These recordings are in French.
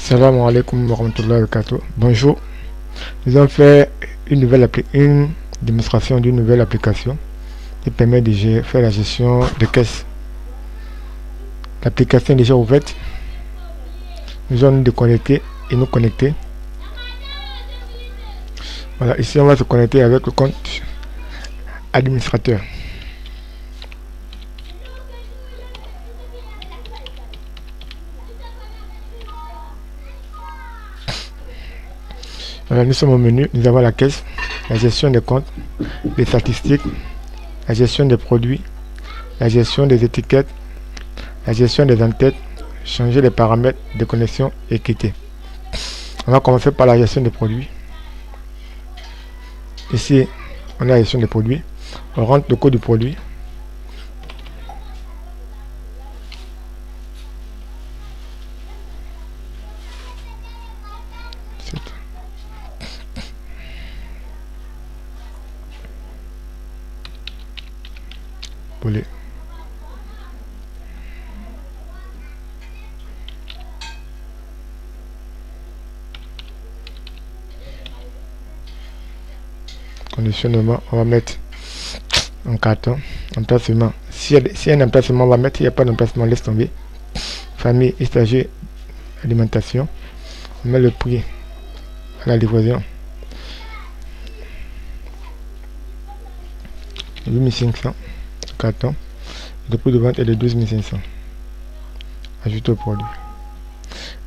Salam alaikum wa rahmatullahi wa barakatuh. Bonjour. Nous allons faire une démonstration d'une nouvelle application qui permet de faire la gestion de caisse. L'application est déjà ouverte. Nous allons nous déconnecter et nous connecter. Voilà, ici on va se connecter avec le compte administrateur. Voilà, nous sommes au menu, nous avons la caisse, la gestion des comptes, les statistiques, la gestion des produits, la gestion des étiquettes, la gestion des entêtes, changer les paramètres de connexion et quitter. On va commencer par la gestion des produits. Ici, on a la gestion des produits. On rentre le code du produit. Voler. Conditionnement, on va mettre un carton, emplacement. Si y a un emplacement, on va mettre. Il n'y a pas d'emplacement, laisse tomber. Famille, stagiaire, alimentation. On met le prix à la livraison. 8500. Carton. Le prix de vente est de 12500. Ajouter au produit.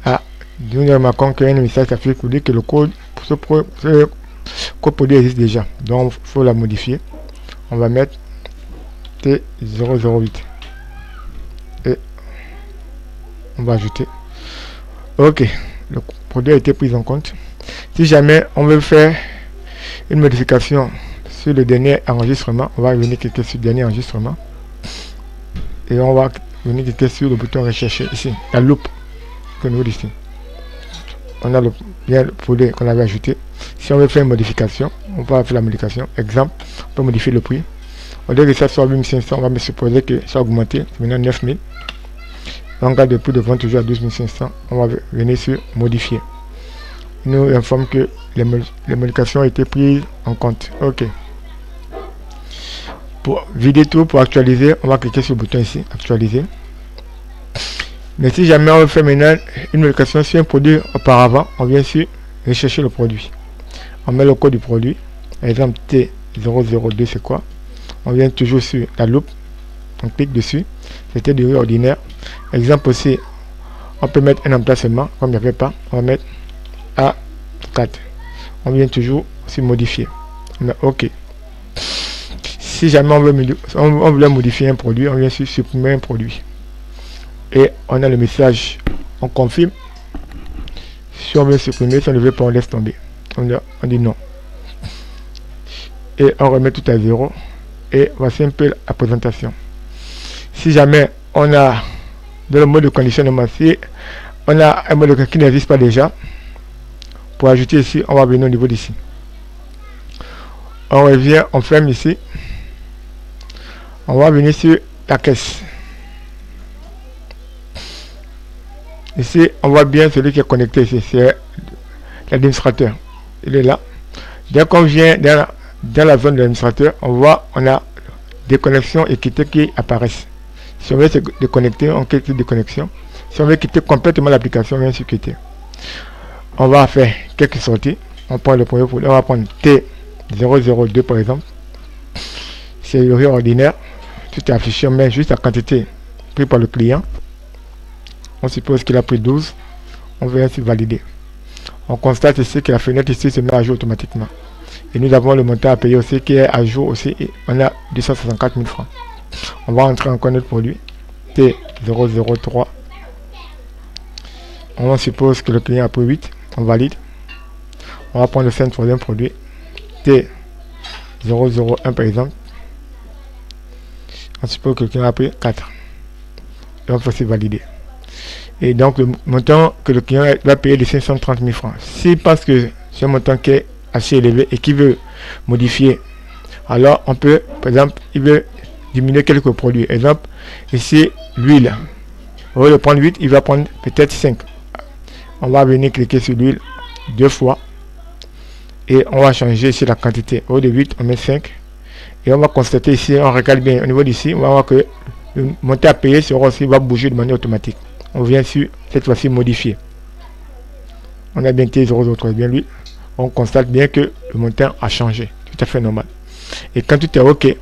Ah, nous remarquons qu'il y a un message qui affiche pour dire que le code pour ce code produit existe déjà. Donc il faut la modifier. On va mettre T008 et on va ajouter. Ok, le produit a été pris en compte. Si jamais on veut faire une modification sur le dernier enregistrement, on va venir cliquer sur le dernier enregistrement et on va venir cliquer sur le bouton rechercher ici, la loupe que nous ici. On a bien le produit qu'on avait ajouté. Si on veut faire une modification, on va faire la modification. Exemple, on peut modifier le prix. Au lieu que ça soit 8500, on va me supposer que ça a augmenté. C'est maintenant 9000. On garde le prix de vente toujours à 12500. On va venir sur modifier. Il nous informe que les modifications ont été prises en compte. Ok. Pour vider tout, pour actualiser, on va cliquer sur le bouton ici, actualiser. Mais si jamais on veut faire maintenant une modification sur un produit auparavant, on vient sur rechercher le produit. On met le code du produit. Par exemple T002, c'est quoi? On vient toujours sur la loupe. On clique dessus. C'était du riz ordinaire. Exemple aussi, on peut mettre un emplacement. Comme il n'y avait pas, on va mettre A4. On vient toujours sur modifier. On met OK. Si jamais on veut modifier un produit, on vient sur supprimer un produit. Et on a le message. On confirme. Si on veut supprimer, si on ne veut pas, on laisse tomber. On dit non. Et on remet tout à zéro. Et voici un peu la présentation. Si jamais on a dans le mode de conditionnement, si on a un mode qui n'existe pas déjà, pour ajouter ici, on va venir au niveau d'ici. On revient, on ferme ici. On va venir sur la caisse. Ici, on voit bien celui qui est connecté ici, c'est l'administrateur. Il est là. Dès qu'on vient dans la zone de l'administrateur, on voit, on a des connexions et quitter qui apparaissent. Si on veut se déconnecter, on clique sur déconnexion. Si on veut quitter complètement l'application, on vient sur quitter. On va faire quelques sorties. On prend le premier produit, on va prendre T002 par exemple. C'est le riz ordinaire. Tout est affiché, on met juste la quantité prise par le client. On suppose qu'il a pris 12. On vient sur valider. On constate ici que la fenêtre ici se met à jour automatiquement. Et nous avons le montant à payer aussi qui est à jour aussi. Et on a 264 000 francs. On va entrer encore notre produit. T003. On suppose que le client a pris 8. On valide. On va prendre le 5 troisième produit. T001 par exemple. On suppose que le client a pris 4. Et on peut aussi valider. Et donc le montant que le client va payer de 530 000 francs. Si parce que c'est un montant qui est assez élevé et qui veut modifier, alors on peut, par exemple, il veut diminuer quelques produits. Exemple, ici, l'huile. Au lieu de prendre 8, il va prendre peut-être 5. On va venir cliquer sur l'huile 2 fois. Et on va changer ici la quantité. Au lieu de 8, on met 5. Et on va constater ici, on regarde bien au niveau d'ici, on va voir que le montant à payer sera aussi, va bouger de manière automatique. On vient sur, cette fois-ci, modifier. On a bien été 003, bien lui. On constate bien que le montant a changé. Tout à fait normal. Et quand tout est OK,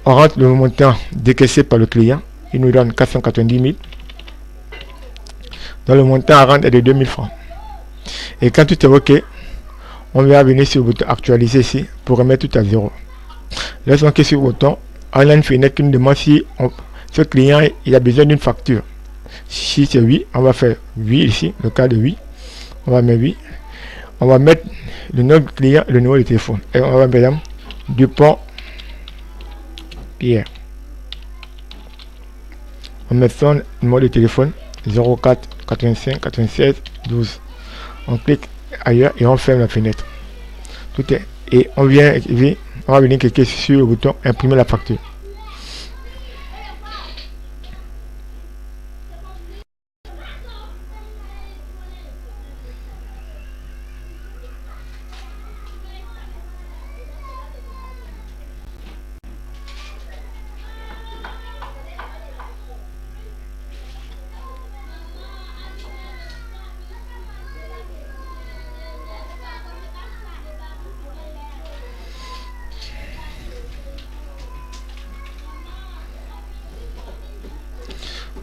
on rentre le montant décaissé par le client. Il nous donne 490 000. Donc le montant à rendre est de 2000 francs. Et quand tout est OK, on va venir sur le bouton actualiser ici pour remettre tout à 0. Lorsqu'on clique sur le bouton, on a une fenêtre qui nous demande si ce client il a besoin d'une facture. Si c'est oui, on va faire oui ici, le cas de oui. On va mettre oui. On va mettre le nom du client, le numéro de téléphone. Et on va mettre Dupont Pierre. On met son numéro de téléphone 04 85 96 12. On clique ailleurs et on ferme la fenêtre. Tout est. Et on va venir cliquer sur le bouton imprimer la facture.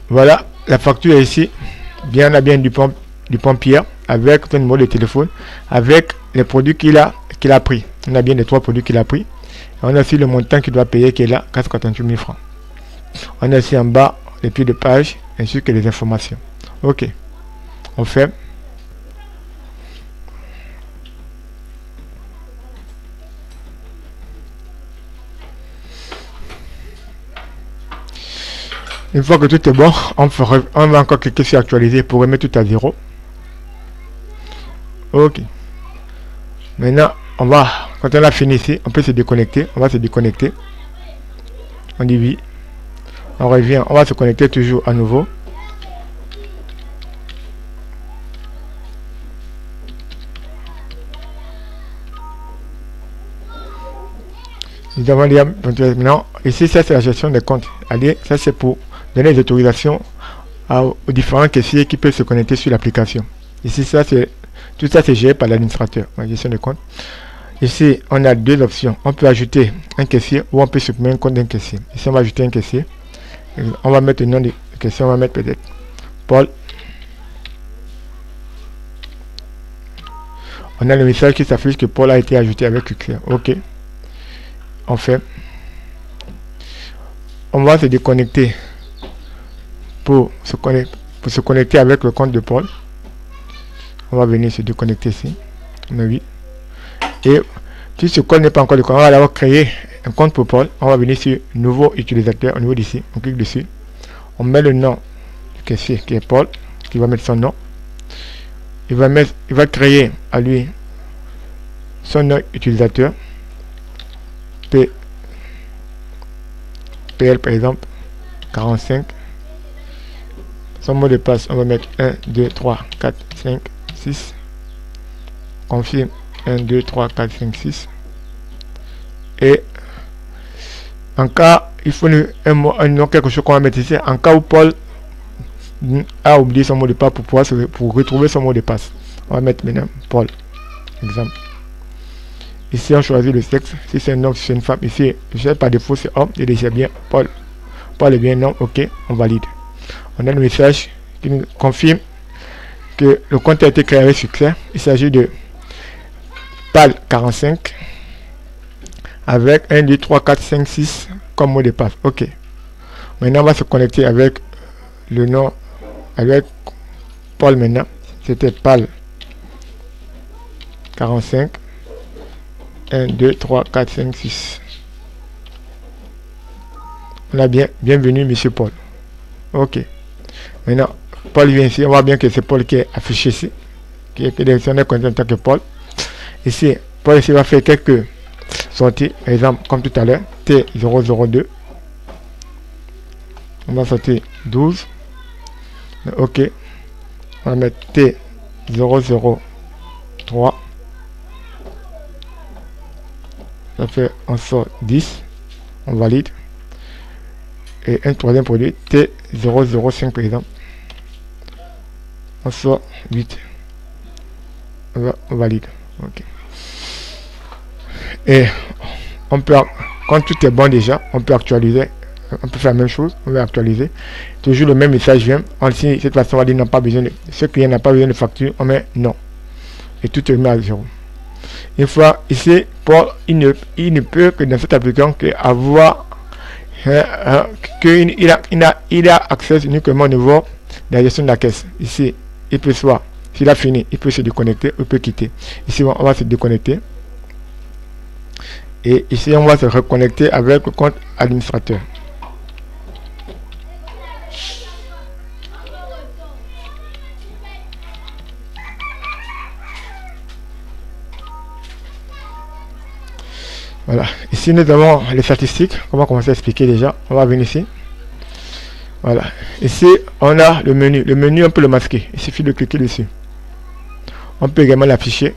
Voilà, la facture est ici. Bien, on a bien du Pierre avec son numéro de téléphone, avec les produits qu'il a pris. On a bien les 3 produits qu'il a pris. On a aussi le montant qu'il doit payer qui est là, 488 000 francs. On a aussi en bas les pieds de page ainsi que les informations. OK. On fait. Une fois que tout est bon, on va encore cliquer sur actualiser pour remettre tout à 0. OK. Maintenant, quand on a fini ici, on peut se déconnecter. On va se déconnecter. On dit oui. On revient. On va se connecter toujours à nouveau. Nous avons dit maintenant, ici, ça c'est la gestion des comptes. Allez, ça c'est pour donner les autorisations aux différents caissiers qui peuvent se connecter sur l'application. Ici, ça c'est tout ça c'est géré par l'administrateur, la gestion des comptes. Ici, on a 2 options. On peut ajouter un caissier ou on peut supprimer un compte d'un caissier. Ici, on va ajouter un caissier. On va mettre le nom du caissier. On va mettre peut-être Paul. On a le message qui s'affiche que Paul a été ajouté avec succès. OK. On fait. On va se déconnecter pour se connecter avec le compte de Paul. On va venir se déconnecter ici. On a vu. Et si ce compte n'est pas encore le compte, on va d'abord créer un compte pour Paul. On va venir sur nouveau utilisateur au niveau d'ici. On clique dessus. On met le nom du caissier qui est Paul, qui va mettre son nom. Il va créer à lui son nom utilisateur. PL par exemple 45. Son mot de passe, on va mettre 1 2 3 4 5 6. Confirme 1 2 3 4 5 6. Et en cas il faut un nom, quelque chose qu'on va mettre ici en cas où Paul a oublié son mot de passe pour retrouver son mot de passe. On va mettre maintenant Paul exemple. Ici on choisit le sexe, si c'est un homme, si c'est une femme. Ici je par défaut c'est homme, et déjà bien Paul est bien non. OK, on valide. On a le message qui nous confirme que le compte a été créé avec succès. Il s'agit de PAL 45 avec 1 2 3 4 5 6 comme mot de passe. OK. Maintenant on va se connecter avec le nom, avec Paul maintenant. C'était PAL 45 1 2 3 4 5 6. On a bien bienvenue monsieur Paul. OK. Maintenant Paul vient ici, on voit bien que c'est Paul qui est affiché ici, qui est sélectionné en tant que Paul. Ici Paul ici va faire quelques sorties, par exemple comme tout à l'heure T002. On va sortir 12. OK. On va mettre T003. Ça fait, on sort 10. On valide. Et un troisième produit, T005 par exemple. On sort 8. On valide. Ok. Et on peut, quand tout est bon déjà, on peut actualiser. On peut faire la même chose, on va actualiser. Toujours le même message vient. Si cette façon, on va dire n'a pas besoin de. Ce client n'a pas besoin de facture, on met non. Et tout est mis à 0. Une fois ici, il ne peut que dans cette application avoir qu'il a accès uniquement au niveau de la gestion de la caisse. Ici, il peut soit, s'il a fini, il peut se déconnecter, il peut quitter. Ici, on va se déconnecter. Et ici, on va se reconnecter avec le compte administrateur. Voilà, ici nous avons les statistiques. On va commencer à expliquer déjà. On va venir ici. Voilà, ici on a le menu. Le menu, on peut le masquer. Il suffit de cliquer dessus. On peut également l'afficher.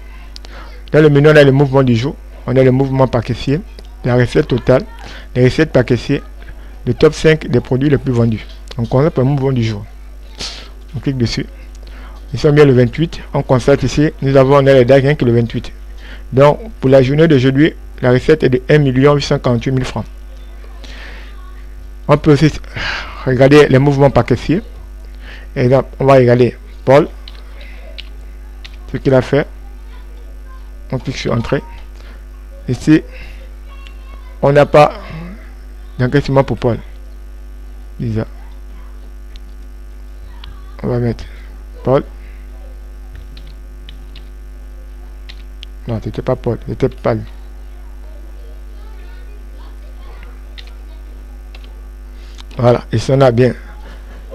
Dans le menu, on a le mouvement du jour. On a le mouvement par caissier, la recette totale, les recettes par caissier, le top 5 des produits les plus vendus. On commence par le mouvement du jour. On clique dessus. Nous sommes bien le 28. On constate ici, on a les dates rien que le 28. Donc, pour la journée d'aujourd'hui, la recette est de 1 848 000 francs. On peut aussi regarder les mouvements par caissier. Et donc, on va regarder Paul, ce qu'il a fait. On clique sur Entrée. Ici, on n'a pas d'encaissement pour Paul. Lisa. On va mettre Paul. Non, c'était pas Paul, c'était Paul. Voilà, ici on a bien.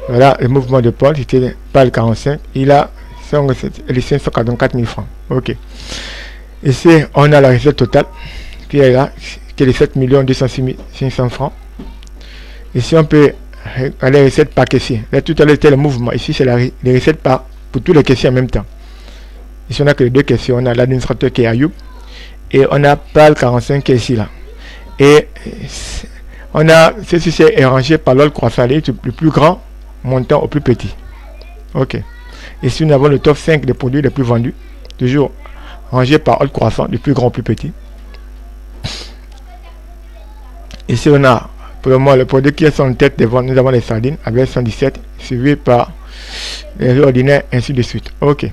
Voilà le mouvement de Paul, c'était PAL 45. Il a 544 000 francs. Ok. Ici, on a la recette totale qui est là, qui est de 7 206 500 francs. Ici, on peut aller les recettes par caissier. Là, tout à l'heure, c'était le mouvement. Ici, c'est les recettes pour tous les caissiers en même temps. Ici, on a que les deux caissiers. On a l'administrateur qui est Ayoub et on a PAL 45 qui est ici là. Et on a ceci est rangé par l'ordre croissant, le plus grand montant au plus petit. Ok. Ici, nous avons le top 5 des produits les plus vendus, toujours rangé par ordre croissant, du plus grand au plus petit. Ici, on a pour le moment le produit qui est en tête des ventes. Nous avons les sardines avec 117, suivi par les ordinaires, ainsi de suite. Ok.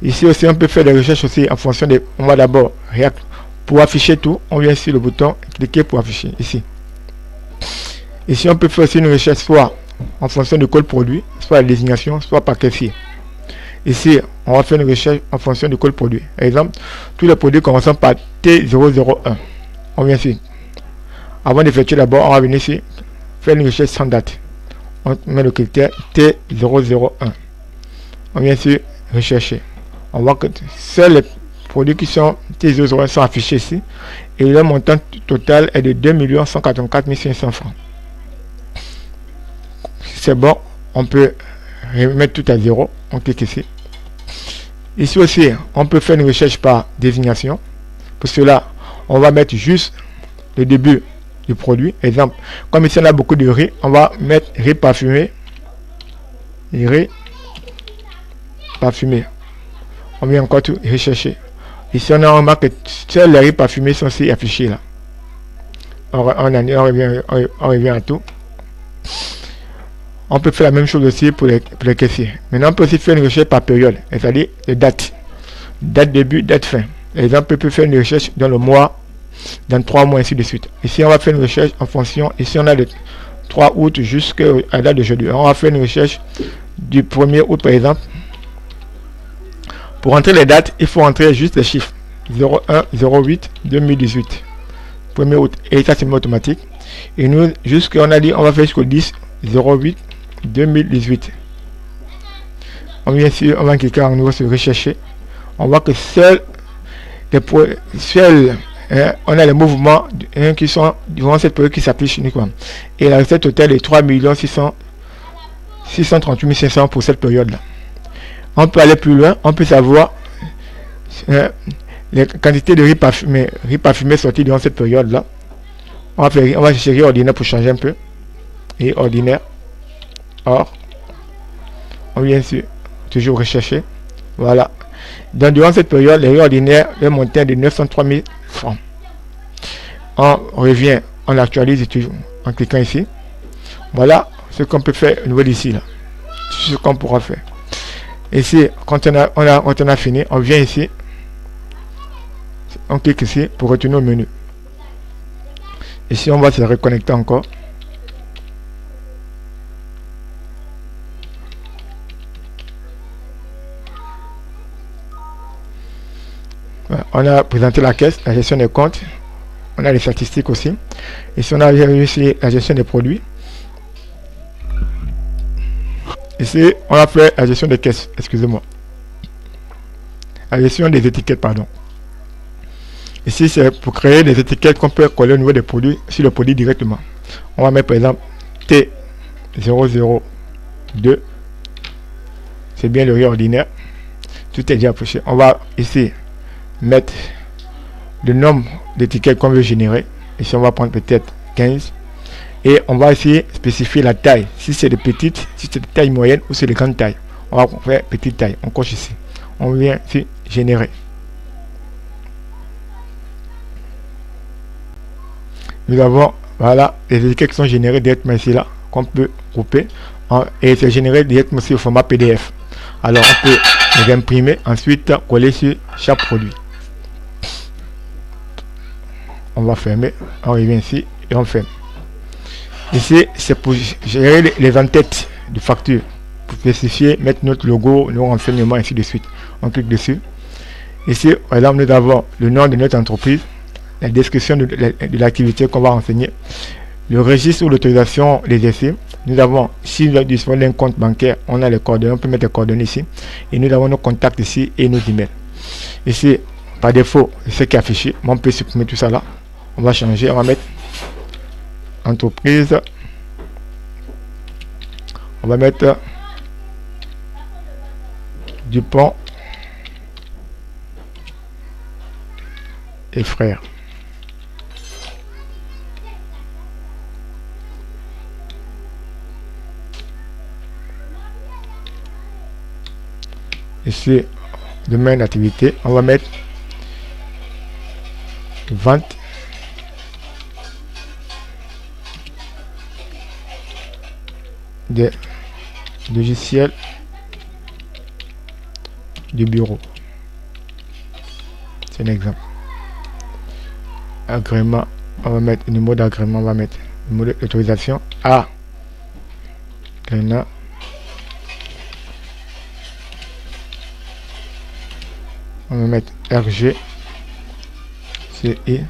Ici aussi, on peut faire des recherches aussi en fonction des. On va d'abord pour afficher tout. On vient sur le bouton, cliquer pour afficher ici. Ici, on peut faire aussi une recherche soit en fonction du code produit, soit la désignation, soit par caissier. Ici, on va faire une recherche en fonction du code produit. Par exemple, tous les produits commençant par T001. On vient ici. Avant d'effectuer d'abord, on va venir ici, faire une recherche sans date. On met le critère T001. On vient ici, rechercher. On voit que seuls les produits qui sont T001 sont affichés ici. Et le montant total est de 2 184 500 francs. C'est bon, on peut remettre tout à 0. On clique ici. Ici aussi, on peut faire une recherche par désignation. Pour cela, on va mettre juste le début du produit. Exemple, comme ici on a beaucoup de riz, on va mettre riz parfumé. Riz parfumé. On vient encore tout rechercher. Ici on a remarqué que seuls les riz parfumés sont aussi affichés là. On revient à tout. On peut faire la même chose aussi pour les caissiers. Maintenant, on peut aussi faire une recherche par période, c'est-à-dire les dates. Date début, date fin. Exemple, on peut faire une recherche dans le mois, dans 3 mois, ainsi de suite. Ici, on va faire une recherche en fonction. Ici, on a le 3 août jusqu'à la date d'aujourd'hui. On va faire une recherche du 1er août, par exemple. Pour entrer les dates, il faut entrer juste les chiffres. 01, 08, 2018. 1er août. Et ça, c'est automatique. Et nous, jusqu'à, on a dit, on va faire jusqu'au 10, 08, 2018. On vient ici, on va cliquer en nouveau sur rechercher. On voit que seuls on a les mouvements qui sont durant cette période qui s'affichent uniquement. Et la recette totale est 3 600 638 500 pour cette période-là. On peut aller plus loin, on peut savoir les quantités de riz parfumé sorties durant cette période-là. On va chercher ordinaire pour changer un peu. Et ordinaire. Or, on vient sur toujours rechercher. Voilà. Donc, durant cette période, les riz ordinaires ont monté de 903 000 francs. On revient, on actualise toujours en cliquant ici. Voilà ce qu'on peut faire au niveau d'ici là. Ce qu'on pourra faire. Ici, quand on a fini, on vient ici. On clique ici pour retourner au menu. Ici, on va se reconnecter encore. Voilà, on a présenté la caisse, la gestion des comptes. On a les statistiques aussi. Ici, on a ici la gestion des produits. Ici, on a fait la gestion des caisses, excusez-moi. La gestion des étiquettes, pardon. Ici, c'est pour créer des étiquettes qu'on peut coller au niveau des produits, sur le produit directement. On va mettre par exemple T002. C'est bien le riz ordinaire. Tout est déjà affiché. On va ici mettre le nombre d'étiquettes qu'on veut générer. Ici, on va prendre peut-être 15. Et on va ici spécifier la taille. Si c'est de petites, si c'est de taille moyenne ou c'est de grande taille. On va faire petite taille. On coche ici. On vient ici générer. Nous avons, voilà, les étiquettes qui sont générées directement ici là, qu'on peut couper. Et c'est généré directement aussi au format PDF. Alors on peut les imprimer, ensuite coller sur chaque produit. On va fermer, on revient ici et on ferme. Ici, c'est pour gérer les en-têtes de facture, pour spécifier, mettre notre logo, nos renseignements, ainsi de suite. On clique dessus. Ici, voilà, nous avons le nom de notre entreprise, la description de l'activité qu'on va renseigner, le registre ou l'autorisation des essais. Nous avons, si nous disposons d'un compte bancaire, on a les coordonnées, on peut mettre les coordonnées ici. Et nous avons nos contacts ici et nos emails. Ici, par défaut, c'est ce qui est affiché. Mais on peut supprimer tout ça là. On va changer, on va mettre entreprise. On va mettre Dupont et frères. Ici, domaine d'activité, on va mettre vente des logiciels du bureau. C'est un exemple. Agrément, on va mettre le numéro d'agrément, on va mettre le numéro d'autorisation A. Gréna. On va mettre RG CI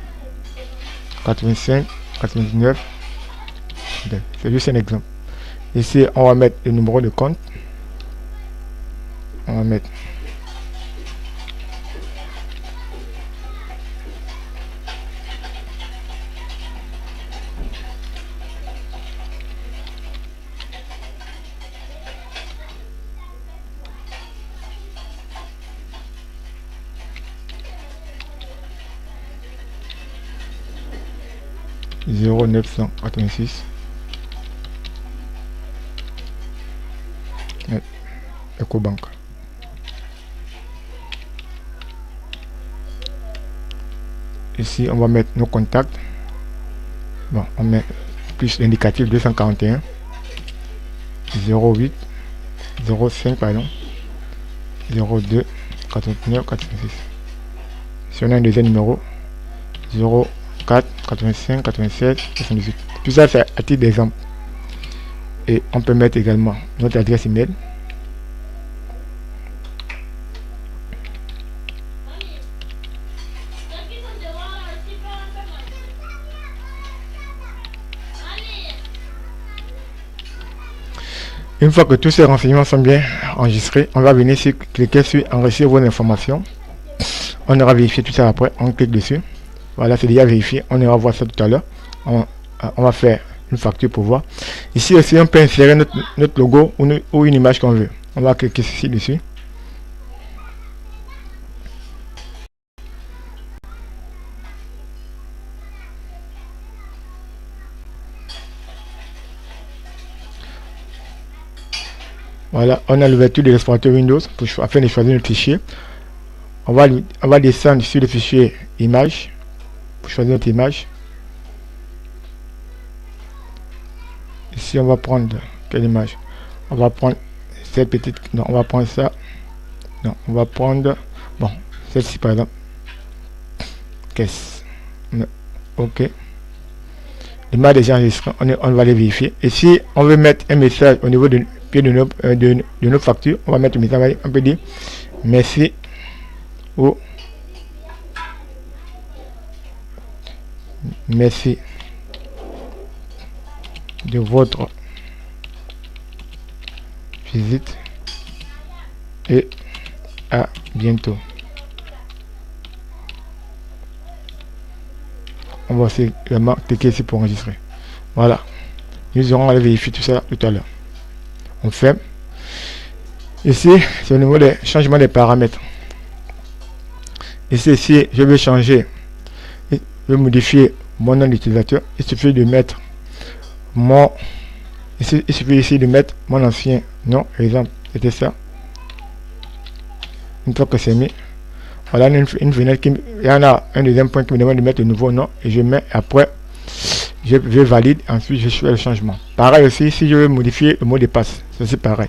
85 99. C'est juste un exemple. Ici, on va mettre le numéro de compte. On va mettre zéro 986 Ecobank. Ici, on va mettre nos contacts. Bon, on met plus l'indicatif 241 08 05 pardon 02 89 86. Si on a un deuxième numéro 04 85 96 78. Tout ça c'est à titre d'exemple. Et on peut mettre également notre adresse email. Une fois que tous ces renseignements sont bien enregistrés, on va venir cliquer sur enregistrer vos informations. On aura vérifié tout ça après, on clique dessus. Voilà, c'est déjà vérifié, on ira voir ça tout à l'heure. On va faire une facture pour voir. Ici aussi, on peut insérer notre logo ou une image qu'on veut. On va cliquer ici dessus. Voilà, on a l'ouverture de l'explorateur Windows afin de choisir notre fichier. On va descendre sur le fichier image pour choisir notre image. Ici, on va prendre quelle image? On va prendre cette petite. Non, on va prendre ça. Non, on va prendre. Bon, celle-ci par exemple. Caisse. Ok. L'image déjà enregistrée. On va les vérifier. Et si on veut mettre un message au niveau de pied de nos factures, on va mettre un message. On peut dire merci ou merci de votre visite et à bientôt. On va aussi vraiment cliquer ici pour enregistrer. Voilà, nous aurons à vérifier tout ça tout à l'heure. On ferme. Ici, c'est au niveau des changements des paramètres. Ici, si je veux changer, je veux modifier mon nom d'utilisateur, il suffit de mettre mon il suffit ici de mettre mon ancien nom. Exemple, c'était ça. Une fois que c'est mis, voilà une fenêtre qui il y en a un deuxième point qui me demande de mettre le nouveau nom et je mets après je valide, ensuite je fais le changement. Pareil aussi, si je veux modifier le mot de passe, c'est aussi pareil.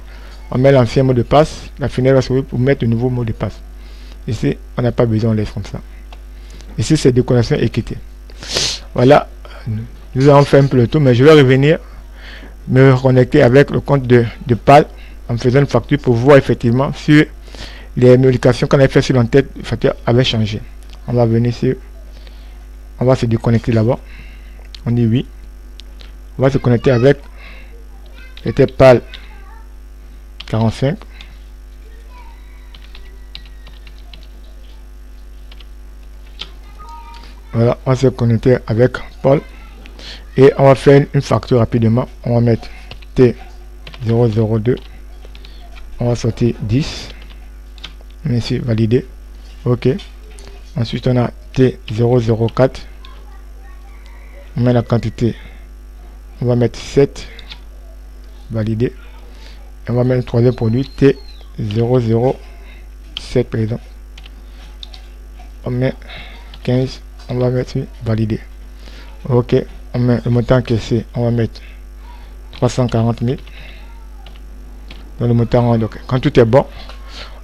On met l'ancien mot de passe, la fenêtre va s'ouvrir pour mettre le nouveau mot de passe. Ici, on n'a pas besoin, on laisse comme ça. Ici, c'est déconnexion équité. Voilà, nous avons fait un peu le tour, mais je vais revenir me reconnecter avec le compte de PAL en faisant une facture pour voir effectivement si les modifications qu'on avait fait sur l'entête de facture avaient changé. On va venir sur, on va se déconnecter là-bas. On dit oui. On va se connecter avec c'était PAL 45. Voilà, on va se connecter avec Paul et on va faire une facture rapidement. On va mettre T002, on va sortir 10, ici valider, ok. Ensuite on a T004, on met la quantité, on va mettre 7, valider, et on va mettre le troisième produit T007 par exemple, on met 15, on va mettre valider, ok. On met le montant encaissé, on va mettre 340 000 dans le montant. Donc quand tout est bon,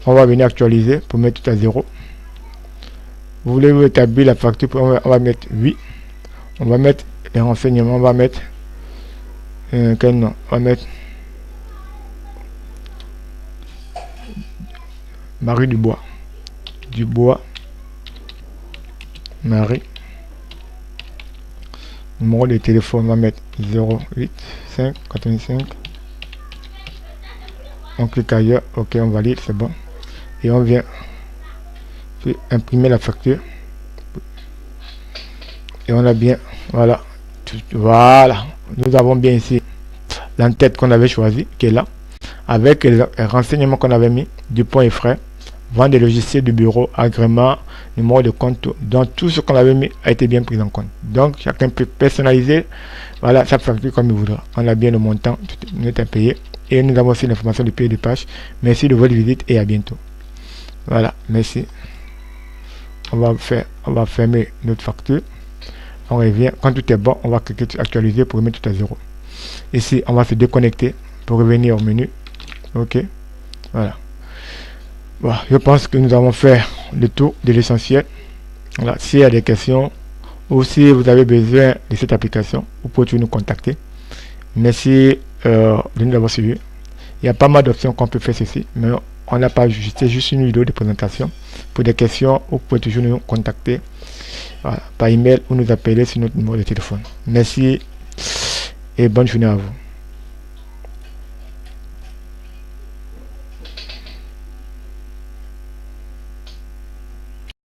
on va venir actualiser pour mettre tout à 0. Vous voulez établir la facture, on va mettre oui. On va mettre les renseignements, on va mettre quel nom? On va mettre Marie Dubois. Marie. Numéro de téléphone, on va mettre 08 5 85. On clique ailleurs, ok, on valide, c'est bon. Et on vient imprimer la facture. Et on a bien, voilà. Voilà. Nous avons bien ici l'entête qu'on avait choisi, qui est là. Avec les renseignements qu'on avait mis, du point et frais, vente des logiciels de bureau, agrément, numéro de compte, donc tout ce qu'on avait mis a été bien pris en compte. Donc chacun peut personnaliser, voilà, sa facture comme il voudra. On a bien le montant, tout est payé, et nous avons aussi l'information du pays de page. Merci de votre visite et à bientôt. Voilà, merci. On va fermer notre facture. On revient, quand tout est bon, on va cliquer sur actualiser pour remettre tout à 0. Ici, on va se déconnecter pour revenir au menu. Ok, voilà. Bon, je pense que nous avons fait le tour de l'essentiel. Voilà. S'il y a des questions ou si vous avez besoin de cette application, vous pouvez toujours nous contacter. Merci de nous avoir suivis. Il y a pas mal d'options qu'on peut faire ceci, mais on n'a pas juste une vidéo de présentation. Pour des questions, vous pouvez toujours nous contacter, voilà, par email ou nous appeler sur notre numéro de téléphone. Merci et bonne journée à vous.